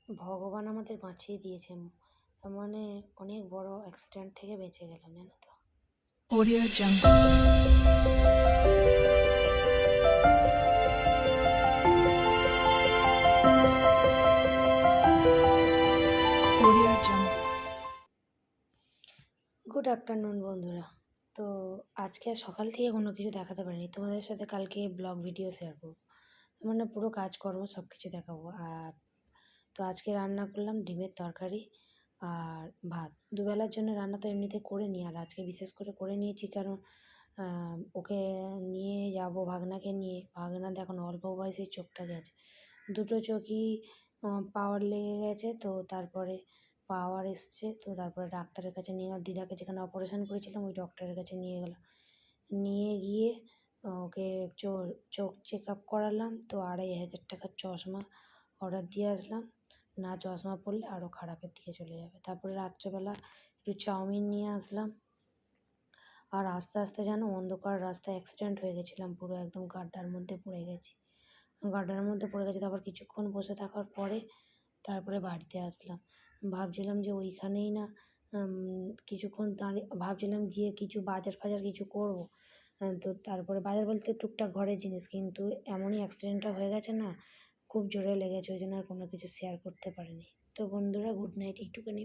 ভগবান আমাদের বাঁচিয়ে দিয়েছেন। তার মানে অনেক বড় অ্যাক্সিডেন্ট থেকে বেঁচে গেলাম, জানো তো। Audio Jungle. Audio Jungle. Good afternoon বন্ধুরা। তো আজকে আর সকাল থেকে কোনো কিছু দেখাতে পারিনি, তোমাদের সাথে কালকে ব্লগ ভিডিও শেয়ার করবো, মানে পুরো কাজকর্ম সব কিছু দেখাবো। আর তো আজকে রান্না করলাম ডিমের তরকারি আর ভাত। দুবেলার জন্য রান্না তো এমনিতে করে নিই, আর আজকে বিশেষ করে করে নিয়েছি কারণ ওকে নিয়ে যাব, ভাগনাকে নিয়ে। ভাগনা এখন অল্প বয়সেই চোখটা গেছে, দুটো চোখই পাওয়ার লেগে গেছে। তো তারপরে পাওয়ার এসছে, তো তারপরে ডাক্তারের কাছে নিয়ে গেলাম। দিদাকে যেখানে অপারেশন করেছিলাম ওই ডক্টরের কাছে নিয়ে গেলাম। নিয়ে গিয়ে ওকে চোখ চেক আপ করালাম। তো ২৫০০ টাকার চশমা অর্ডার দিয়ে আসলাম, না চশমা পরলে আরও খারাপের দিকে চলে যাবে। তারপরে রাত্রেবেলা একটু চাউমিন নিয়ে আসলাম। আর আস্তে আস্তে যেন অন্ধকার রাস্তায় অ্যাক্সিডেন্ট হয়ে গেছিলাম, পুরো একদম গাড্ডার মধ্যে পড়ে গেছি। তারপর কিছুক্ষণ বসে থাকার পরে তারপরে বাড়িতে আসলাম। ভাবছিলাম যে ওইখানেই না কিছুক্ষণ দাঁড়িয়ে ভাবছিলাম গিয়ে কিছু বাজার ফাজার কিছু করবো। তো তারপরে বাজার বলতে টুকটাক ঘরের জিনিস, কিন্তু এমনই অ্যাক্সিডেন্টটা হয়ে গেছে না, খুব জোরে লেগেছে, ওই জন্য আর কোনো কিছু শেয়ার করতে পারিনি। তো বন্ধুরা, গুড নাইট। এইটুকুনি।